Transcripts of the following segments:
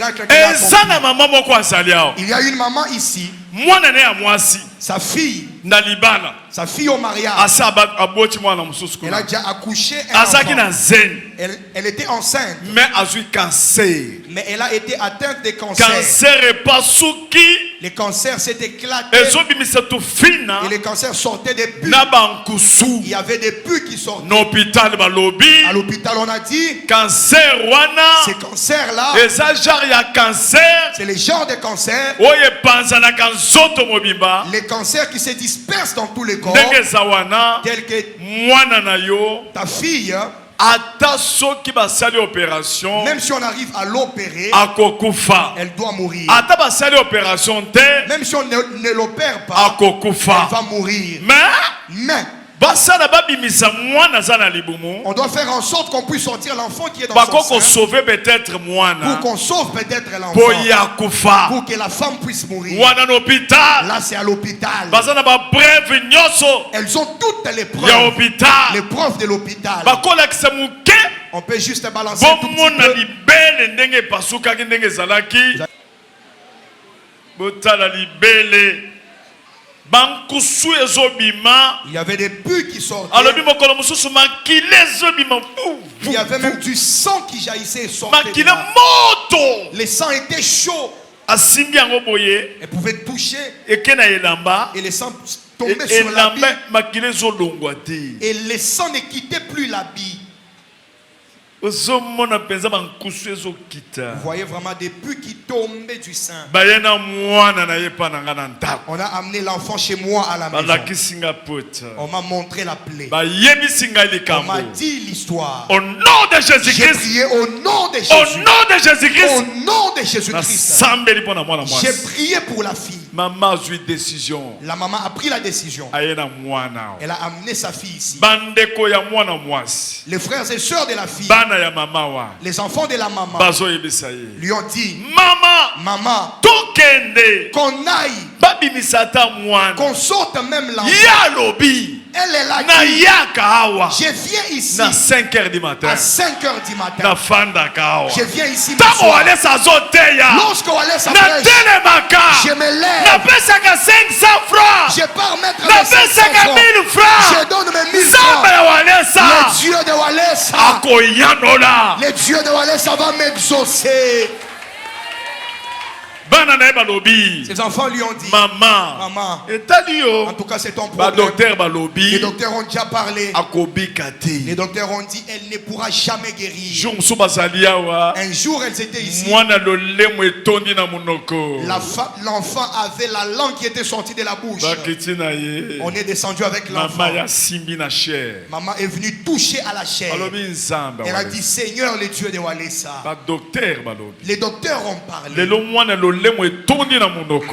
a quelqu'un. Il y a une maman ici. Sa fille au mariage. Elle a déjà accouché un enfant. Elle était enceinte. Mais elle a été atteinte de cancer. Les cancers s'est éclaté. Et les cancers sortaient des pus. Il y avait des pus qui sortaient. À l'hôpital, on a dit ces cancers-là, c'est le genre de cancer. Les cancers qui se dispersent dans tous les corps. Tel que ta fille. Même si on arrive à l'opérer, elle doit mourir. Même si on ne l'opère pas, elle va mourir. Mais on doit faire en sorte qu'on puisse sortir l'enfant qui est dans son sein. Pour qu'on sauve peut-être l'enfant. Pour que la femme puisse mourir. Là c'est à l'hôpital. Elles ont toutes les preuves. Les preuves de l'hôpital. On peut juste balancer tout petit peu. Il y avait des pus qui sortaient. Il y avait même du sang qui jaillissait et sortait. Les sang était chaud. Elle pouvait toucher. Et les sang tombait sur l'habit. Et les sang ne quittait plus l'habit. Vous voyez vraiment des pus qui tombaient du sein. On a amené l'enfant chez moi à la maison. On m'a montré la plaie. On m'a dit l'histoire. Au nom de Jésus-Christ. J'ai prié au nom de Jésus. Au nom de Jésus-Christ. Au nom de Jésus-Christ. J'ai prié pour la fille. La maman a pris la décision. Elle a amené sa fille ici. Les frères et sœurs de la fille, les enfants de la maman, lui ont dit, maman, qu'on aille, qu'on sorte même l'enfant. Elle est là. Je viens ici à 5h du matin. Je viens ici. Lorsqu'on laisse sa prêche, je me lève. Je pars mettre les 500 francs. Je donne mes 1000 francs. Le Dieu de Walesa, le Dieu de Walesa va m'exaucer. Ses enfants lui ont dit, maman, en tout cas c'est ton problème. Les docteurs ont déjà parlé. Les docteurs ont dit elle ne pourra jamais guérir. Un jour elle était ici. L'enfant avait la langue qui était sortie de la bouche. On est descendu avec l'enfant. Maman est venue toucher à la chair. Elle a dit Seigneur le Dieu de Walesa. Les docteurs ont parlé.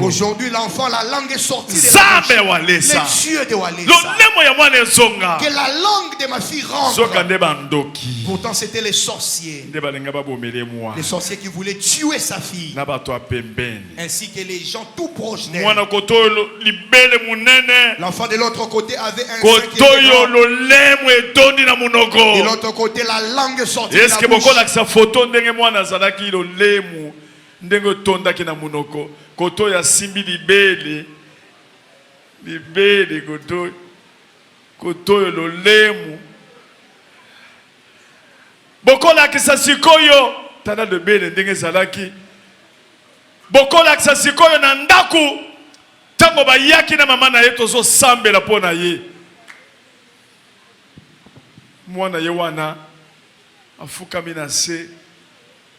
Aujourd'hui l'enfant, la langue est sortie de la bouche. Le Dieu de Walesa. Que la langue de ma fille rentre. Pourtant c'était les sorciers. Les sorciers qui voulaient tuer sa fille. Ainsi que les gens tout proches d'elle. L'enfant de l'autre côté avait un sein qui était grand. De l'autre côté la langue sortie de la bouche. Ndengo tonda kina munoko koto ya simbi libele koto lo lemu bokola kisa sikoyo tana de bele ndenge zalaki bokola kisa sikoyo na ndaku tango bayaki na mama na ye tozo sambela pona ye mwana ye wana afukami na se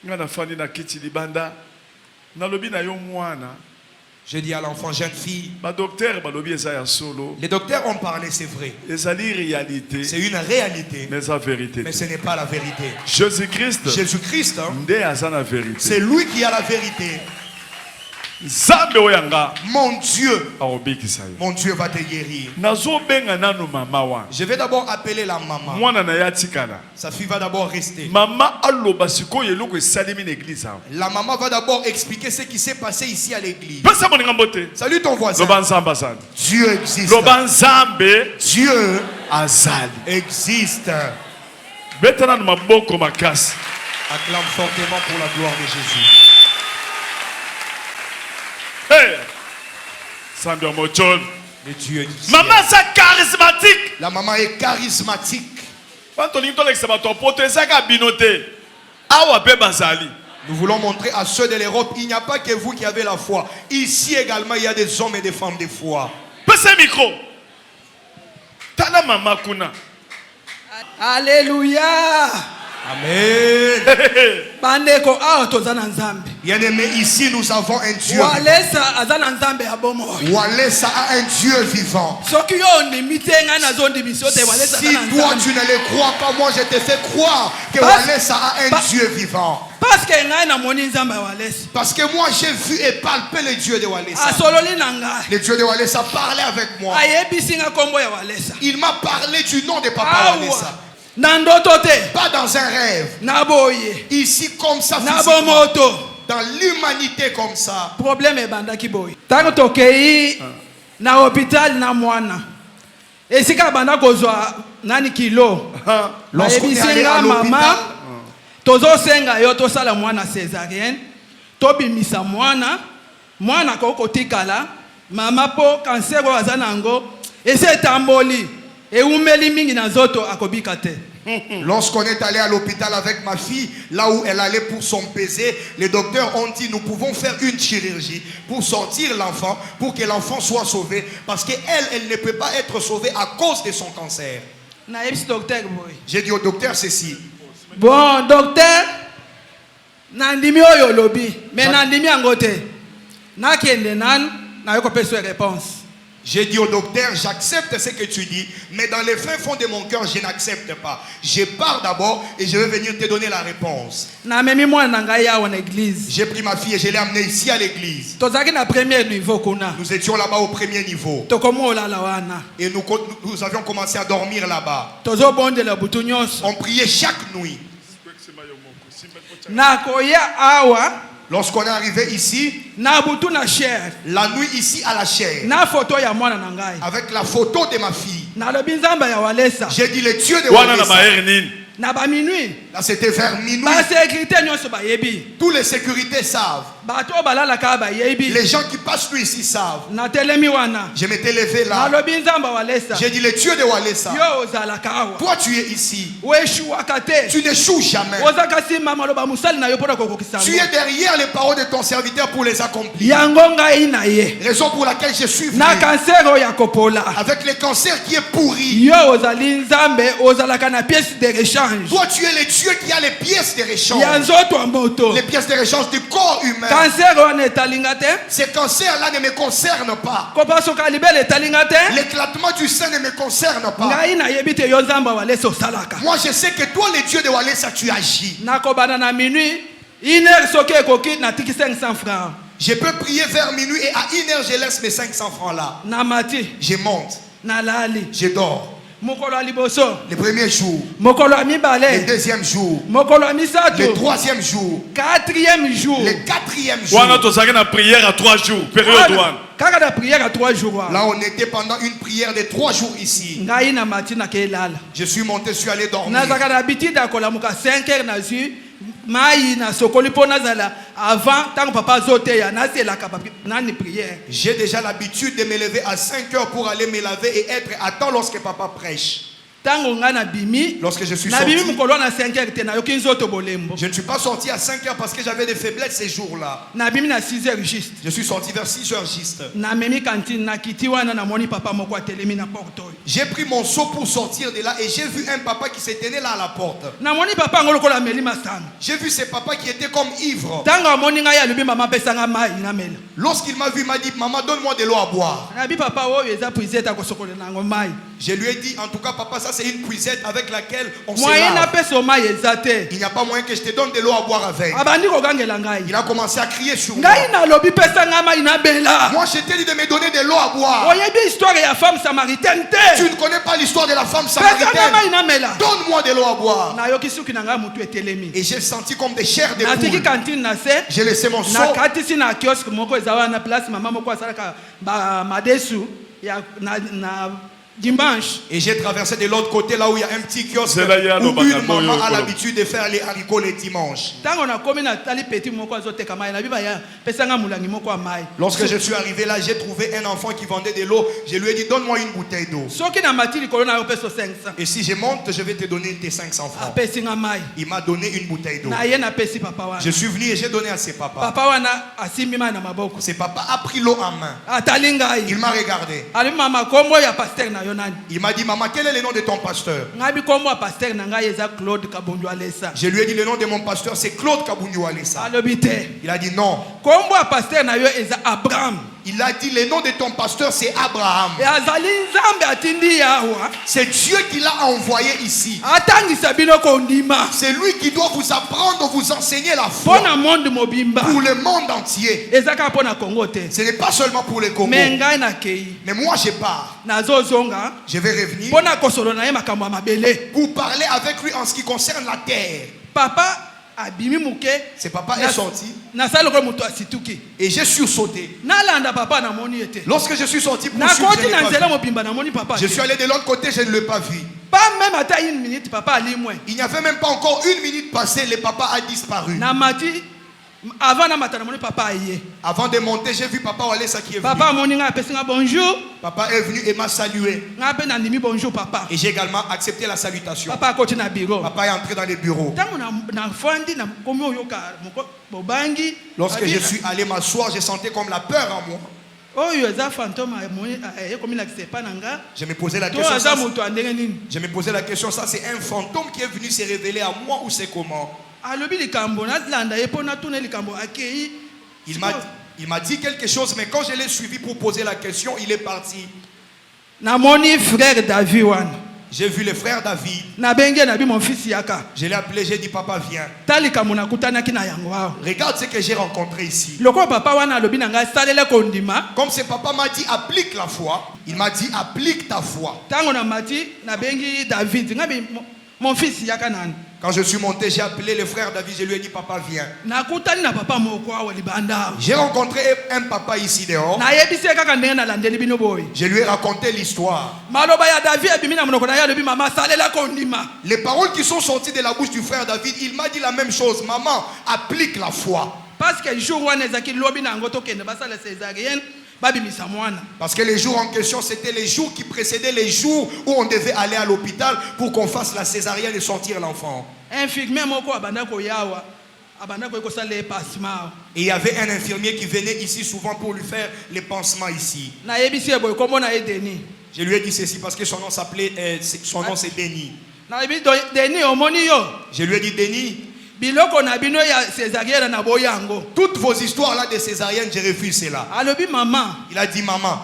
ngana fani na kiti libanda. Je dis à l'enfant, jeune fille. Les docteurs ont parlé, c'est vrai. C'est une réalité. Mais ce n'est pas la vérité. Jésus-Christ, c'est lui qui a la vérité. Mon Dieu va te guérir. Je vais d'abord appeler la maman. Sa fille va d'abord rester. La maman va d'abord expliquer ce qui s'est passé ici à l'église. Salut ton voisin. Dieu existe. Dieu existe. Acclame fortement pour la gloire de Jésus. Hey. Le Dieu du ciel. Maman, c'est charismatique. La maman est charismatique. Nous voulons montrer à ceux de l'Europe, il n'y a pas que vous qui avez la foi. Ici également, il y a des hommes et des femmes de foi. Passe micro. Tana maman kuna. Alléluia. Amen. Bandeko aho tozana nzambe. Bien-aimé, ici nous avons un Dieu. Walesa azana nzambe ya bomo. Walesa a un Dieu vivant. Soki yo ni mitenga na zondi bisote walesa Si toi tu ne le crois pas, moi je te fais croire que Walesa a un Dieu vivant. Parce que ngai na moni nzambe Walesa. Parce que moi j'ai vu et palpé le Dieu de Walesa. Asololi na ngai. Le Dieu de Walesa parlait avec moi. Ayebisinga kombo ya Walesa. Il m'a parlé du nom de Papa Walesa. Pas dans un rêve. Ici comme ça. Dans l'humanité comme ça. Problème est bandaki boy. Tango tokei na hôpital na mwana. Esika banda kozwa nani kilo. Lorsqu'on est allé à l'hôpital, tozo senga yo to sala mwana césarienne. Tobimisa mwana. Mwana ko tikala. Mama po cancer wa zanango. Ese tamboli. Lorsqu'on est allé à l'hôpital avec ma fille, là où elle allait pour son baiser, les docteurs ont dit nous pouvons faire une chirurgie pour sortir l'enfant, pour que l'enfant soit sauvé, parce qu'elle ne peut pas être sauvée à cause de son cancer. J'ai dit au docteur ceci. Bon, docteur, nandimi oyo lobi, mais nandimi angote. Nakende nan, na yoko peso réponse. J'ai dit au docteur, j'accepte ce que tu dis, mais dans les fins fonds de mon cœur, je n'accepte pas. Je pars d'abord et je vais venir te donner la réponse. J'ai pris ma fille et je l'ai amenée ici à l'église. Nous étions là-bas au premier niveau. Et nous avions commencé à dormir là-bas. On priait chaque nuit. Lorsqu'on est arrivé ici, la nuit ici à la chair, avec la photo de ma fille, j'ai dit le Dieu de Walesa. Là c'était vers minuit. Tous les sécurités savent. Les gens qui passent nous ici savent. Je m'étais levé là. J'ai dit le Dieu de Walesa. Toi tu es ici. Tu n'échoues jamais. Tu es derrière les paroles de ton serviteur pour les accomplir. Raison pour laquelle je suis venu. Avec le cancer qui est pourri. Toi tu es le Dieu qui a les pièces de réchange. Les pièces de réchange du corps humain. Ces cancers-là ne me concernent pas. L'éclatement du sein ne me concerne pas. Moi je sais que toi le Dieu de Walesa tu agis. Je peux prier vers minuit et à 1h je laisse mes 500 francs là. Je monte. Je dors. Le premier jour, le deuxième jour, le troisième jour, le quatrième jour. Prière à 3 jours. Là on était pendant une prière de 3 jours ici. Je suis monté, je suis allé dormir. J'ai déjà l'habitude de me lever à 5 heures pour aller me laver et être à temps lorsque papa prêche. Lorsque je suis sorti, je ne suis pas sorti à 5 heures parce que j'avais des faiblesses ces jours-là. Je suis sorti vers 6 heures juste. J'ai pris mon seau pour sortir de là et j'ai vu un papa qui se tenait là à la porte. J'ai vu ce papa qui était comme ivre. Lorsqu'il m'a vu, il m'a dit maman donne-moi de l'eau à boire. Je lui ai dit en tout cas papa ça c'est une puisette avec laquelle on se lave. Il n'y a pas moyen que je te donne de l'eau à boire avec. Il a commencé à crier sur moi. Moi je t'ai dit de me donner de l'eau à boire. Tu ne connais pas l'histoire de la femme samaritaine. Donne-moi de l'eau à boire. Et j'ai senti comme des chairs de poule. J'ai laissé mon seau. dimanche. Et j'ai traversé de l'autre côté là où il y a un petit kiosque où une maman a l'habitude de faire les haricots les dimanches. Lorsque je suis arrivé là, j'ai trouvé un enfant qui vendait de l'eau. Je lui ai dit, donne-moi une bouteille d'eau. Et si je monte, je vais te donner tes 500 francs. Il m'a donné une bouteille d'eau. Je suis venu et j'ai donné à ses papas. Ses papas a pris l'eau en main. Il m'a regardé. Il m'a dit, maman, quel est le nom de ton pasteur? Je lui ai dit, le nom de mon pasteur, c'est Claude Kabundu Alessa. Il a dit non. Il a dit, le nom de ton pasteur, c'est Abraham. C'est Dieu qui l'a envoyé ici. C'est lui qui doit vous apprendre, vous enseigner la foi pour le monde entier. Ce n'est pas seulement pour les Congo. Mais moi, je pars. Je vais revenir pour parler avec lui en ce qui concerne la terre. C'est papa est sorti. Et j'ai sursauté. Lorsque je suis sorti pour suivre, je suis allé de l'autre côté, je ne l'ai pas vu. Il n'y avait même pas encore une minute passée, le papa a disparu. Avant de monter, j'ai vu papa Alessa qui est venu. Papa est venu et m'a salué. Et j'ai également accepté la salutation. Papa est entré dans les bureaux. Lorsque je suis allé m'asseoir, j'ai senti comme la peur en moi. Je me posais la question, ça c'est un fantôme qui est venu se révéler à moi ou c'est comment? Il m'a dit quelque chose, mais quand je l'ai suivi pour poser la question, il est parti. J'ai vu le frère David. Je l'ai appelé, j'ai dit, papa, viens. Regarde ce que j'ai rencontré ici. Comme ce papa m'a dit, applique la foi. Il m'a dit, applique ta foi. Quand je suis monté, j'ai appelé le frère David, je lui ai dit, papa, viens. J'ai rencontré un papa ici dehors. Je lui ai raconté l'histoire. Les paroles qui sont sorties de la bouche du frère David, il m'a dit la même chose. Maman, applique la foi. Parce que les jours en question, c'était les jours qui précédaient les jours où on devait aller à l'hôpital pour qu'on fasse la césarienne et sortir l'enfant. Et il y avait un infirmier qui venait ici souvent pour lui faire les pansements ici. Je lui ai dit ceci parce que son nom c'est Denis. Je lui ai dit, Denis, toutes vos histoires là de césarienne, je refuse cela. Il a dit, maman,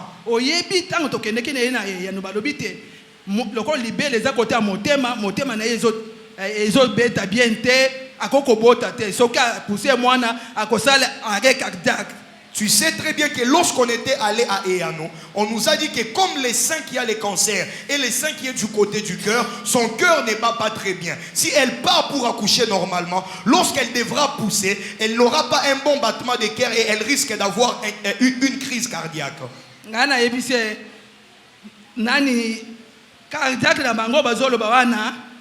tu sais très bien que lorsqu'on était allé à Eyano, on nous a dit que comme les seins qui a les cancers et les seins qui est du côté du cœur, son cœur ne bat pas très bien. Si elle part pour accoucher normalement, lorsqu'elle devra pousser, elle n'aura pas un bon battement de cœur et elle risque d'avoir une crise cardiaque.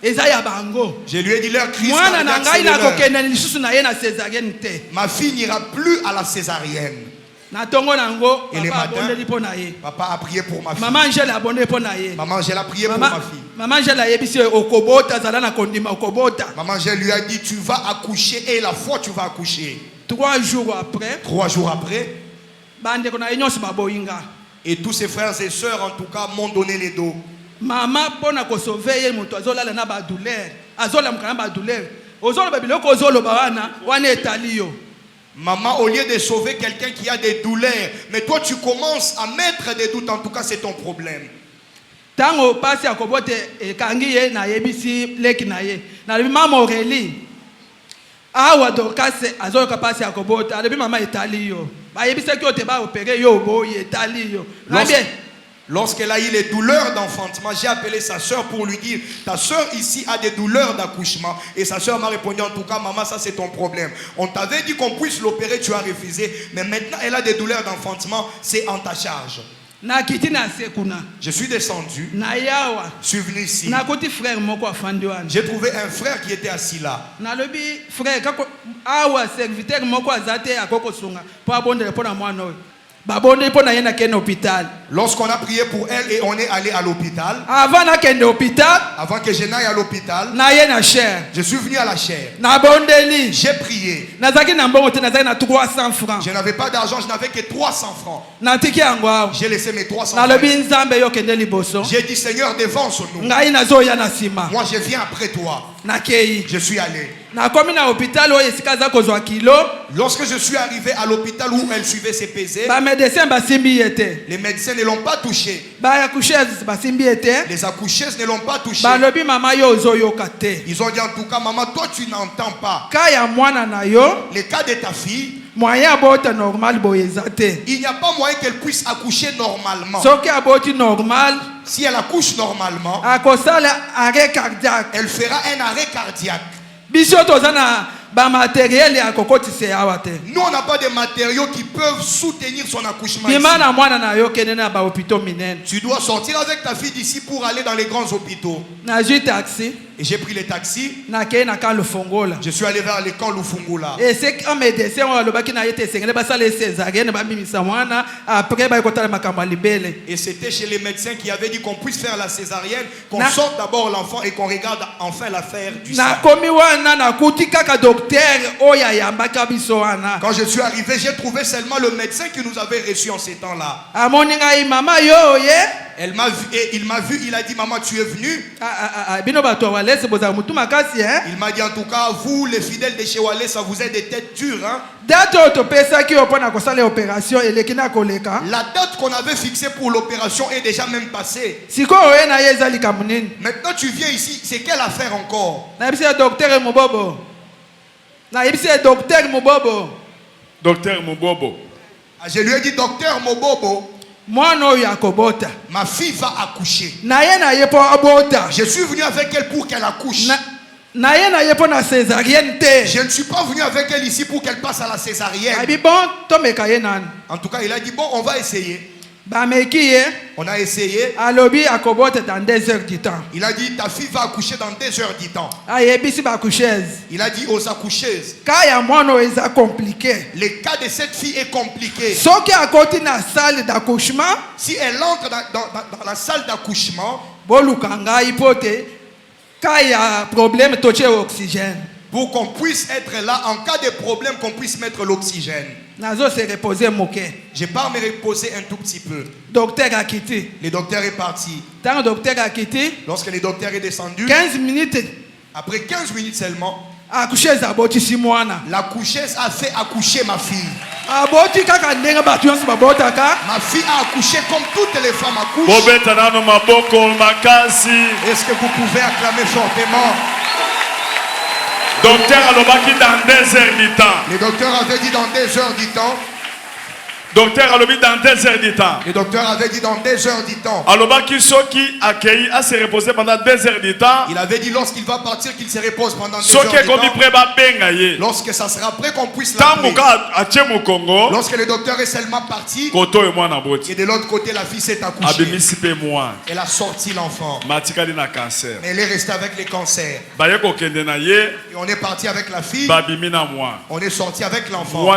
Je lui ai dit leur crise cardiaque, ma fille n'ira plus à la césarienne. Et le matin, papa a prié pour ma fille. Maman Angèle a prié pour ma fille. Maman Angèle lui a dit, tu vas accoucher et la foi tu vas accoucher. 3 jours après, et tous ses frères et sœurs en tout cas m'ont donné les dos. Maman pona ko sauver moto azolala na ba douleur azola mkana ba douleur ozolo ba biloko ozolo ba wana wana etalio. Maman, au lieu de sauver quelqu'un qui a des douleurs, mais toi tu commences à mettre des doutes, en tout cas c'est ton problème. Tango pasi akobote kangiye na yebisi leki na ye na mama Aurélie awa dokase azoka pasi akobote alebi mama etalio ba yebisa ki ote ba opérer yo boye etalio. Lorsqu'elle a eu les douleurs d'enfantement, j'ai appelé sa soeur pour lui dire, ta soeur ici a des douleurs d'accouchement. Et sa soeur m'a répondu, en tout cas, maman, ça c'est ton problème. On t'avait dit qu'on puisse l'opérer, tu as refusé. Mais maintenant, elle a des douleurs d'enfantement, c'est en ta charge. Je suis descendu. Je suis venu ici. J'ai trouvé un frère qui était assis là. Lorsqu'on a prié pour elle et on est allé à l'hôpital, avant que je n'aille à l'hôpital, je suis venu à la chaire. J'ai prié. Je n'avais pas d'argent, je n'avais que 300 francs. J'ai laissé mes 300 francs. J'ai dit, Seigneur, devance-nous. Moi, je viens après toi. Je suis allé. Lorsque je suis arrivé à l'hôpital où elle suivait ses pesées, les médecins ne l'ont pas touché. Les accoucheuses ne l'ont pas touché. Ils ont dit en tout cas, maman, toi tu n'entends pas. Le cas de ta fille, il n'y a pas moyen qu'elle puisse accoucher normalement. Si elle accouche normalement, elle fera un arrêt cardiaque. Nous, on n'a pas de matériaux qui peuvent soutenir son accouchement ici. Tu dois sortir avec ta fille d'ici pour aller dans les grands hôpitaux. Et j'ai pris les taxis. Je suis allé vers l'école Lufungula. Et c'était chez les médecins qui avaient dit qu'on puisse faire la césarienne, qu'on sorte d'abord l'enfant et qu'on regarde enfin l'affaire du sang. Quand je suis arrivé, j'ai trouvé seulement le médecin qui nous avait reçus en ces temps-là. Il m'a vu, il a dit, maman, tu es venu. Il m'a dit, en tout cas, vous, les fidèles de chez Wallet, ça vous est des têtes dures. Hein? La date qu'on avait fixée pour l'opération est déjà même passée. Maintenant, tu viens ici, c'est quelle affaire encore? Docteur Mobobo. Je lui ai dit, docteur Mobobo, ma fille va accoucher. Je suis venu avec elle pour qu'elle accouche. Je ne suis pas venu avec elle ici pour qu'elle passe à la césarienne. En tout cas, il a dit, bon, on va essayer. On a essayé. Il a dit, ta fille va accoucher dans 2 heures du temps. Il a dit aux accoucheuses, le cas de cette fille est compliqué. Si elle entre dans la salle d'accouchement, pour qu'on puisse être là, en cas de problème, qu'on puisse mettre l'oxygène. Je pars me reposer un tout petit peu. Le docteur est parti. Lorsque le docteur est descendu, 15 minutes. Après 15 minutes seulement, la coucheuse a fait accoucher ma fille. Ma fille a accouché comme toutes les femmes accouchent. Est-ce que vous pouvez acclamer fortement? Docteur Alobaki dans 2 heures du temps. Le docteur avait dit dans 2 heures du temps. Docteur Alobi dans 2 heures du temps. Le docteur avait dit dans 2 heures du temps. Alobaki soki accueilli à se reposer pendant 2 heures du temps. Il avait dit lorsqu'il va partir qu'il se repose pendant 2 heures du temps. Lorsque ça sera prêt qu'on puisse l'appeler. Lorsque le docteur est seulement parti. Et de l'autre côté la fille s'est accouchée. Elle a sorti l'enfant. Mais elle est restée avec les cancers. Et on est parti avec la fille. On est sorti avec l'enfant.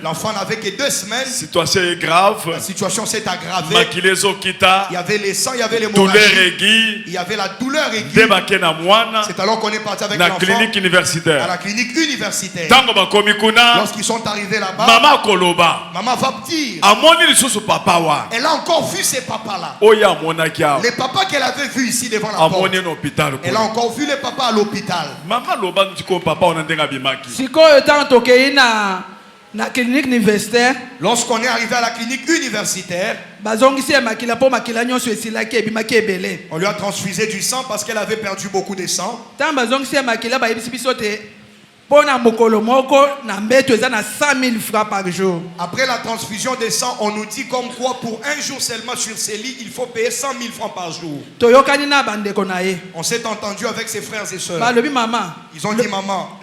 L'enfant n'avait que 2 semaines. Situation est grave. La situation s'est aggravée. Il y avait les sangs, il y avait les hémorragies. Il y avait la douleur aiguë. C'est alors qu'on est parti avec l'enfant à la clinique universitaire. Lorsqu'ils sont arrivés là-bas, maman va dire, elle a encore vu ces papas-là. Les papas qu'elle avait vus ici devant la porte. Elle a encore vu les papas à l'hôpital. Na clinique universitaire. Lorsqu'on est arrivé à la clinique universitaire, on lui a transfusé du sang parce qu'elle avait perdu beaucoup de sang. Après la transfusion des sangs, on nous dit comme quoi pour un jour seulement sur ces lits, il faut payer 100 000 francs par jour. On s'est entendu avec ses frères et sœurs. Ils ont dit maman,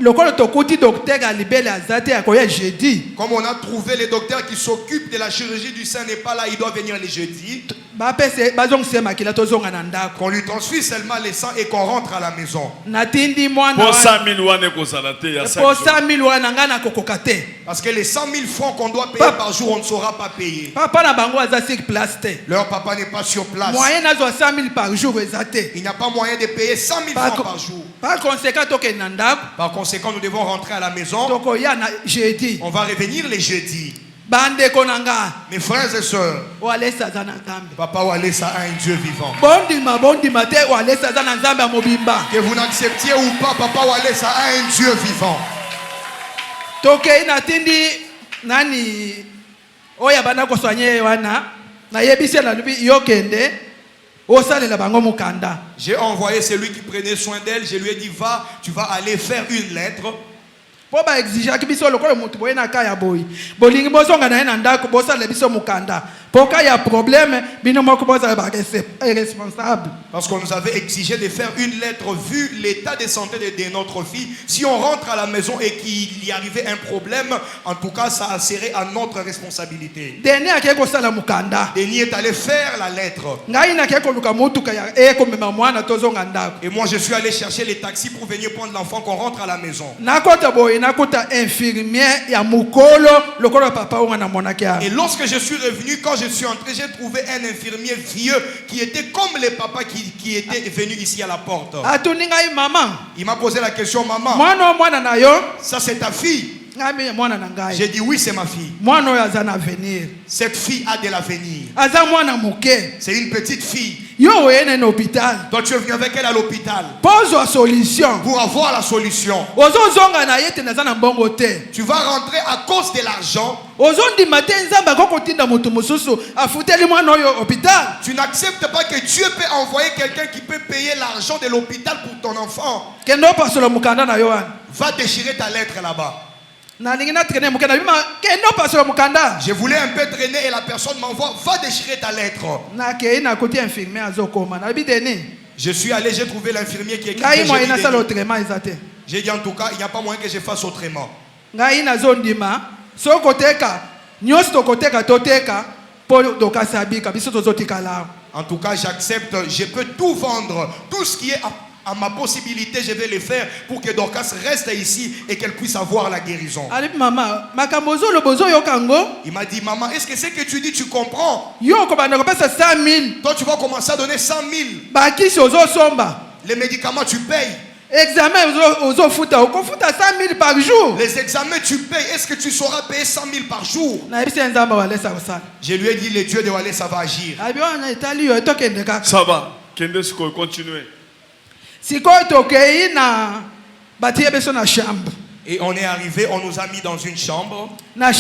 comme on a trouvé les docteurs qui s'occupent de la chirurgie du sein n'est pas là, il doit venir les jeudis. Qu'on lui transfuse seulement les sangs et qu'on rentre à la maison. Pour 100 000 parce que les 100 000 francs qu'on doit payer par jour, on ne saura pas payer. Leur papa n'est pas sur place. Il n'y a pas moyen de payer 100 000 francs par jour. Par conséquent, nous devons rentrer à la maison. On va revenir les jeudis. Mes frères et sœurs, Papa Walesa a un Dieu vivant. Que vous n'acceptiez ou pas, Papa Walesa a un Dieu vivant. J'ai envoyé celui qui prenait soin d'elle. Je lui ai dit, va, tu vas aller faire une lettre. Po ba exige biso lokolo mutu boye na kaya boy bolingi bozonga na ndako bosala biso mukanda po kaya problème bino moko boza ba responsable parce qu'on nous avait exigé de faire une lettre vu l'état de santé de notre fille. Si on rentre à la maison et qu'il y arrivait un problème, en tout cas ça serait à notre responsabilité. Denis akeko sala mukanda. Denis est allé faire la lettre. Ngai na keko luka mutu kaya eko mema mwana tozonga ndako. Et moi je suis allé chercher les taxis pour venir prendre l'enfant qu'on rentre à la maison. Nakota boy nakota infirmier ya mukolo lokolo papa wana monaka. Et lorsque je suis revenu, quand je suis entré, j'ai trouvé un infirmier vieux qui était comme les papas qui étaient venus ici à la porte. Il m'a posé la question, maman, ça c'est ta fille? J'ai dit oui, c'est ma fille. Cette fille a de l'avenir. C'est une petite fille. Toi tu es venu avec elle à l'hôpital pour avoir la solution. Tu vas rentrer à cause de l'argent. Tu n'acceptes pas que Dieu peut envoyer quelqu'un qui peut payer l'argent de l'hôpital pour ton enfant. Va déchirer ta lettre là-bas. Je voulais un peu traîner et la personne m'envoie, va déchirer ta lettre. Je suis allé, j'ai trouvé l'infirmier qui écrit. J'ai dit en tout cas, il n'y a pas moyen que je fasse autrement. En tout cas, j'accepte, je peux tout vendre, tout ce qui est à ma possibilité, je vais le faire pour que Dorcas reste ici et qu'elle puisse avoir la guérison. Il m'a dit, maman, est-ce que ce que tu dis, tu comprends? Toi, tu vas commencer à donner 100 000. Les médicaments, tu payes. Par jour. Les examens, tu payes. Est-ce que tu sauras payer 100 000 par jour? Je lui ai dit, le Dieu de Walesa va agir. Ça va. Continuez. Et on est arrivé, on nous a mis dans une chambre. Dans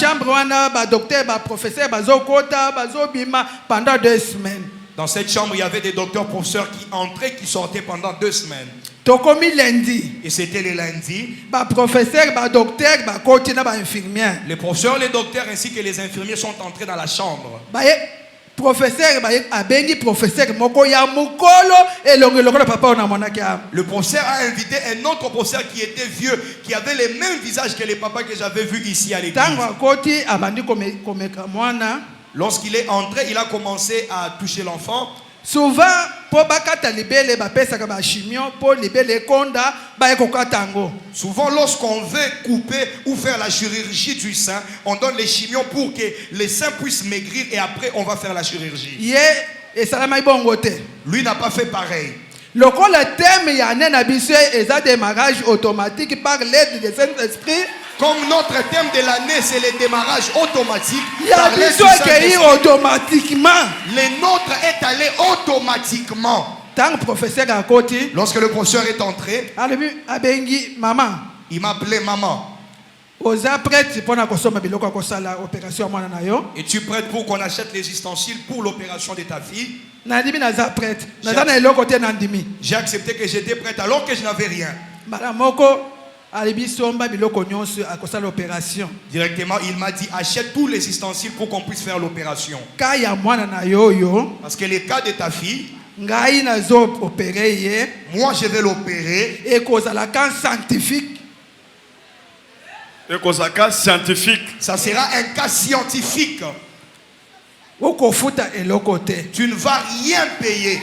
cette chambre, il y avait des docteurs professeurs qui entraient, qui sortaient pendant 2 semaines. Et c'était le lundi. Les professeurs, les docteurs ainsi que les infirmiers sont entrés dans la chambre. Le professeur a invité un autre professeur qui était vieux, qui avait les mêmes visages que les papas que j'avais vus ici à l'église. Lorsqu'il est entré, il a commencé à toucher l'enfant. Souvent, lorsqu'on veut couper ou faire la chirurgie du sein, on donne les chimios pour que les seins puissent maigrir et après on va faire la chirurgie. Lui n'a pas fait pareil. Le thème y a un démarrage automatique par l'aide des Saint-Esprit. Comme notre thème de l'année, c'est le démarrage automatique. Il y a besoin qu'il automatiquement. Le nôtre est allé automatiquement. Lorsque le professeur est entré, il m'a appelé maman. Es-tu prête pour qu'on achète les ustensiles pour l'opération de ta fille? J'ai accepté que j'étais prête alors que je n'avais rien. Directement, il m'a dit achète tous les ustensiles pour qu'on puisse faire l'opération. Parce que le cas de ta fille, moi je vais l'opérer. Et scientifique. Ça sera un cas scientifique. Tu ne vas rien payer.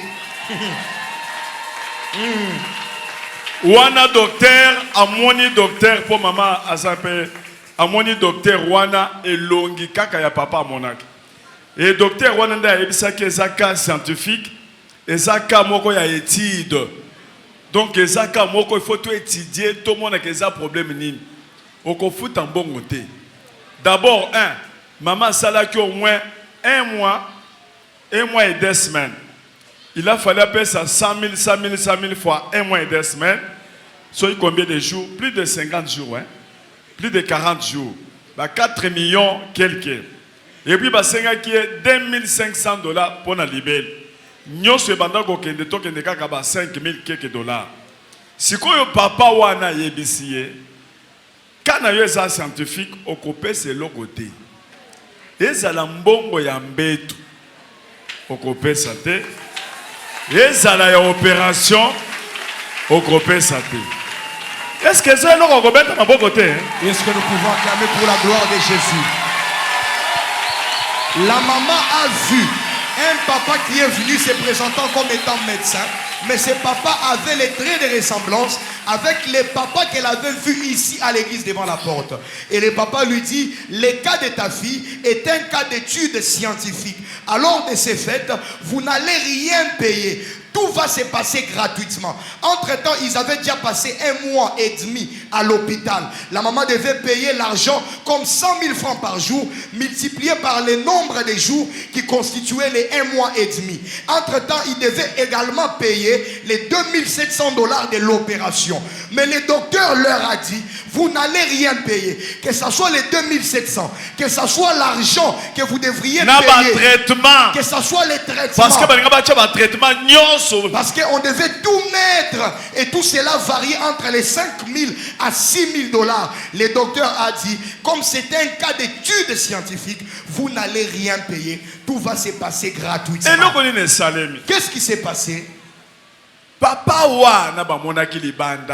Wana docteur, amoni docteur pour maman asape, amoni docteur wana elongi kaka ya papa monaki. Et docteur wana nda yebisa ke zaka scientifique, ezaka moko ya étude. Donc ezaka moko il faut tout étudier, tout le monde a que problème nini. Oko fout en bon côté. D'abord maman salaki au moins un mois et 2 semaines. Il a fallu payer ça 100 000 fois 1 mois et 2 semaines. Soit combien de jours? Plus de 50 jours. Plus de 40 jours. 4 millions quelques. Et puis, qui est $2500 pour la libelle. Nous sommes en train de 5 000 quelques dollars. Si le papa wana yebisiye, quand il y a un scientifique, on coupe c'est l'autre côté. Et ça la mbongo ya mbetu. On coupe ça. Et ça la opération. On coupe ça. Est-ce que c'est là qu'on va mettre à mon côté? Est-ce que nous pouvons acclamer pour la gloire de Jésus? La maman a vu un papa qui est venu se présentant comme étant médecin, mais ce papa avait les traits de ressemblance avec les papas qu'elle avait vus ici à l'église devant la porte. Et le papa lui dit, le cas de ta fille est un cas d'étude scientifique. Alors de ces fêtes, vous n'allez rien payer. Tout va se passer gratuitement. Entre-temps, ils avaient déjà passé 1 mois et demi à l'hôpital. La maman devait payer l'argent comme 100 000 francs par jour, multiplié par le nombre de jours qui constituaient les 1 mois et demi. Entre-temps, ils devaient également payer les $2700 de l'opération. Mais le docteur leur a dit, vous n'allez rien payer. Que ce soit les 2700, que ce soit l'argent que vous devriez payer. Que ce soit les traitements. Parce qu'on devait tout mettre. Et tout cela variait entre les 5 000 à 6 000 $. Le docteur a dit, comme c'était un cas d'étude scientifique, vous n'allez rien payer. Tout va se passer gratuitement. Qu'est-ce qui s'est passé?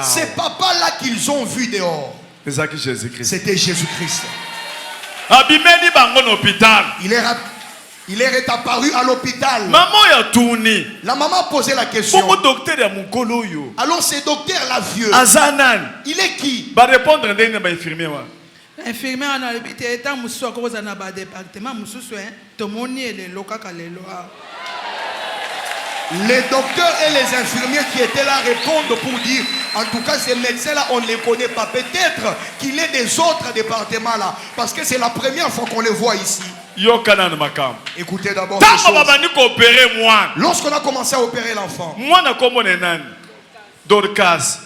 C'est papa là qu'ils ont vu dehors. C'était Jésus-Christ. Il est apparu à l'hôpital. La maman posait la question. Alors ce docteur là vieux, il est qui? Infirmier en habité étant moussou cause na ba département moussou to moni le lokaka le loa. Les docteurs et les infirmiers qui étaient là répondent pour dire, en tout cas ces médecins-là, on ne les connaît pas. Peut-être qu'il est des autres départements là, parce que c'est la première fois qu'on les voit ici. Écoutez d'abord. Lorsqu'on a commencé à opérer l'enfant, Dorcas,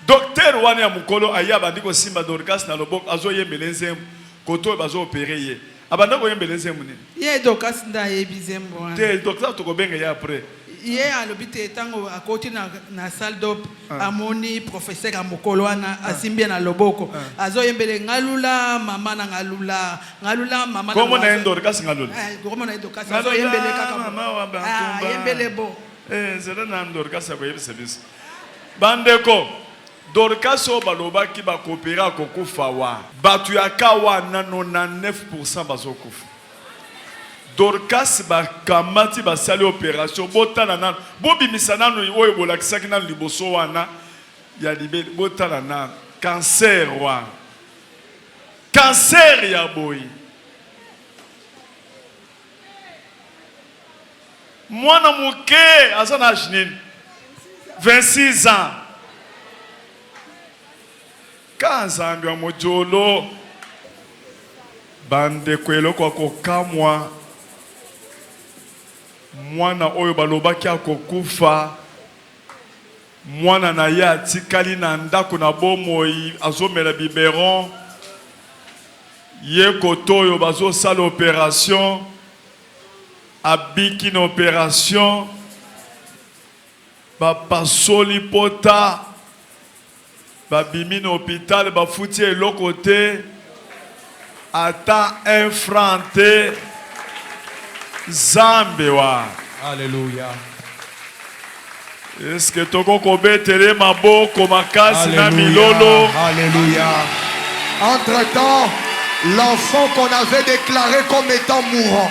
docteur Wania Mukolo aya bandiko simba Dorcas na lobok azo yembelenze koto bazo opérer. Abandako yembelenze muni. Ye Dorcas nda yebizembo. Te docteur to ko benga ya après. Hier à l'hôpital tango à côté na salle d'op amoni professeur Amukolo wana asimbia na loboko azo yembele ngalula mama na ngalula mama. Comment na Dorcas ngalula? Comment na Dorcas azo yembele kaka mama wa bantumba. Yembele bo. Zela na Dorcas ko yebise service. Bandeko Dorcas o baloba ki ba coopérer kokufa wa. Batu ya kawa na 99% bazokufa. Dorcas ba kamati ba sali opération botana na bobimisa nanu oyo bolakisaki na liboso wana ya libe botana na cancer wa. Cancer ya boy. Mwana muke azana jinin 26 ans. 15 ans de mojolo. Bande kwelo kwa kokamwa. Mwana oyo balobaki akokufa. Mwana na ye atikali na ndako na bomoi azomela biberon. Ye koto oyo bazo sala opération. Abiki na opération. Bapasoli pota babimi na hôpital bafuti eloko te ata un franc te Zambe wa. Alléluia. Est-ce que toko kobetere maboko makasi na milolo? Alléluia. Entre-temps, l'enfant qu'on avait déclaré comme étant mourant,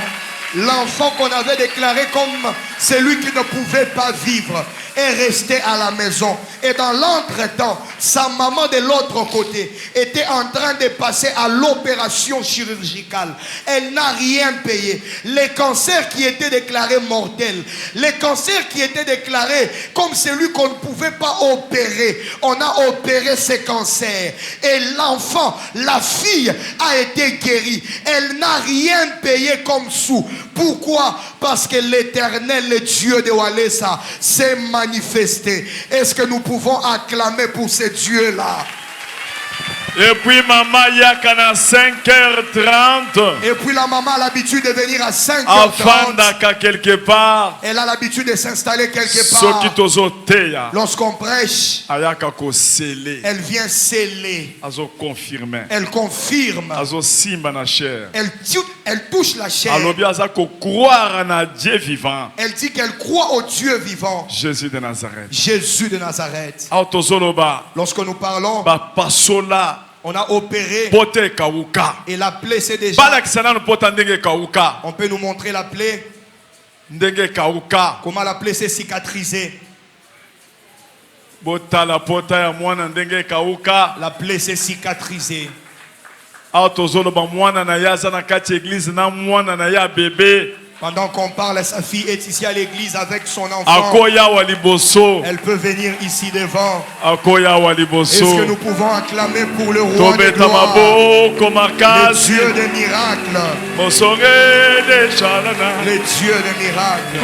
l'enfant qu'on avait déclaré comme celui qui ne pouvait pas vivre, est resté à la maison. Et dans l'entretemps, sa maman de l'autre côté était en train de passer à l'opération chirurgicale. Elle n'a rien payé. Les cancers qui étaient déclarés mortels, les cancers qui étaient déclarés comme celui qu'on ne pouvait pas opérer, on a opéré ces cancers. Et l'enfant, la fille a été guérie. Elle n'a rien payé comme sou. Pourquoi? Parce que l'Éternel, le Dieu de Walesa, s'est manifesté. Est-ce que nous pouvons acclamer pour ce Dieu-là? Et puis maman yaka à 5h30. Et puis la maman a l'habitude de venir à 5h30. Quelque part. Elle a l'habitude de s'installer quelque part. Lorsqu'on prêche, elle vient sceller. Elle confirme. Elle touche la chair. Elle dit qu'elle croit au Dieu vivant. Jésus de Nazareth. Jésus de Nazareth. Lorsque nous parlons, on a opéré et la plaie c'est déjà. On peut nous montrer la plaie. Comment la plaie s'est cicatrisée. La plaie s'est cicatrisée. Pendant qu'on parle, sa fille est ici à l'église avec son enfant. Elle peut venir ici devant. Est-ce que nous pouvons acclamer pour le roi de gloire, le Dieu des miracles, le Dieu des miracles.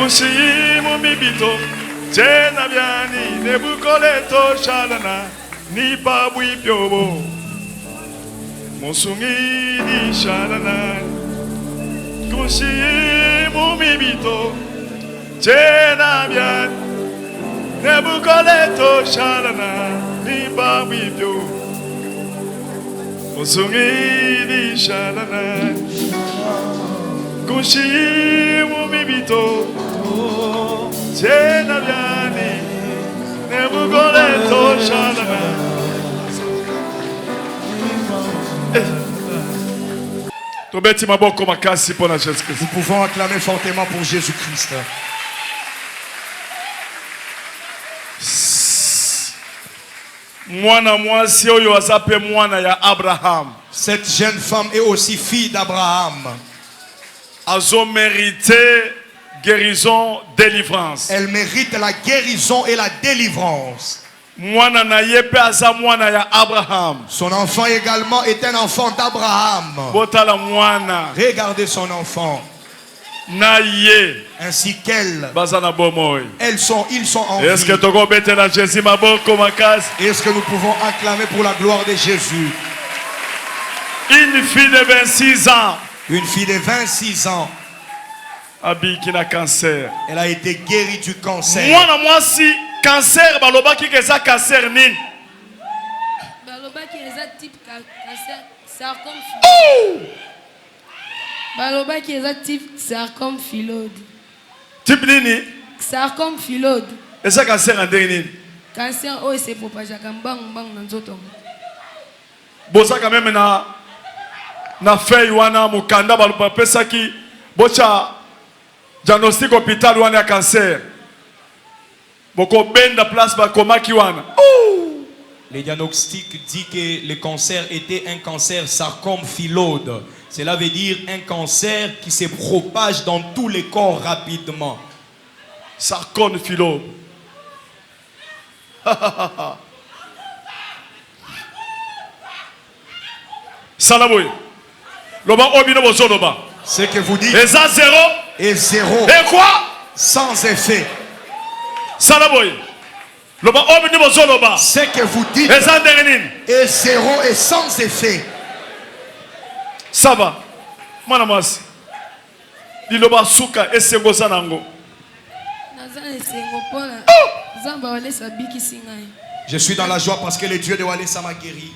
Kushimu mibito Jena bien Nebukoleto shalana Niba wibyo Musungini shalana Kushimu mibito Jena bien Nebukoleto shalana. Nous pouvons acclamer fortement pour Jésus-Christ. Cette jeune femme est aussi fille d'Abraham. Elle mérite guérison, délivrance. Elle mérite la guérison et la délivrance. Son enfant également est un enfant d'Abraham. Regardez son enfant. Ainsi qu'elle. Ils sont en vie. Est-ce que nous pouvons acclamer pour la gloire de Jésus? Une fille de 26 ans. Une fille de 26 ans. Elle a été guérie du cancer. Cancer, balobaki keza cancer nin. Balobaki eza type cancer sarcome phylode. Balobaki eza type sarcome phylode. Type nini? Sarcome phylode. Eza cancer andeni nini? Cancer o se propage kambang bang na nzoto. Boza quand même na feuille wana mukanda baloba pesa ki bocha diagnostic hôpital wana cancer. Les diagnostics disent que le cancer était un cancer sarcome phylode. Cela veut dire un cancer qui se propage dans tous les corps rapidement. Sarcome phylode. Salaboy. Loba obino bozoloba. Ce que vous dites est zéro. Et zéro. Et quoi? Sans effet. Salaboy. Ce que vous dites est zéro et sans effet. Ça va. Manamas. Liloba suka esengo sanango. Naza esengo pona. Zamba wale sabiki singai. Je suis dans la joie parce que le Dieu de Walesa m'a guéri.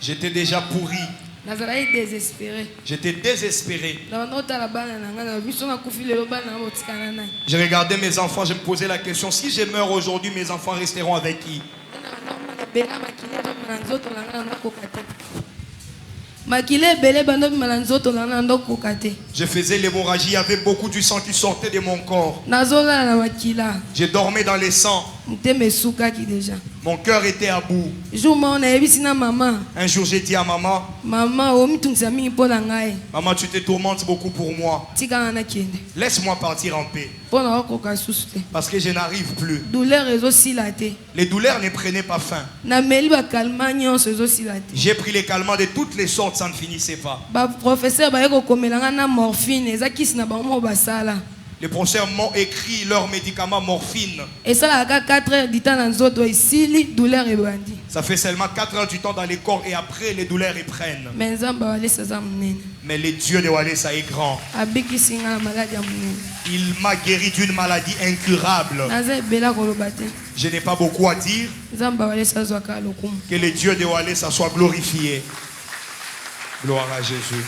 J'étais déjà pourri. J'étais désespéré. Je regardais mes enfants, je me posais la question, si je meurs aujourd'hui, mes enfants resteront avec qui? Je faisais l'hémorragie, il y avait beaucoup du sang qui sortait de mon corps. Je dormais dans le sang. Mon cœur était à bout. Un jour j'ai dit à maman, maman, tu te tourmentes beaucoup pour moi. Laisse-moi partir en paix. Parce que je n'arrive plus. Les douleurs ne prenaient pas fin. J'ai pris les calmants de toutes les sortes, ça ne finissait pas. Les professeurs m'ont écrit leurs médicaments morphine. Ça fait seulement 4 heures du temps dans les corps et après les douleurs reprennent. Mais le Dieu de Walesa est grand. Il m'a guéri d'une maladie incurable. Je n'ai pas beaucoup à dire. Que le Dieu de Walesa soit glorifié. Gloire à Jésus.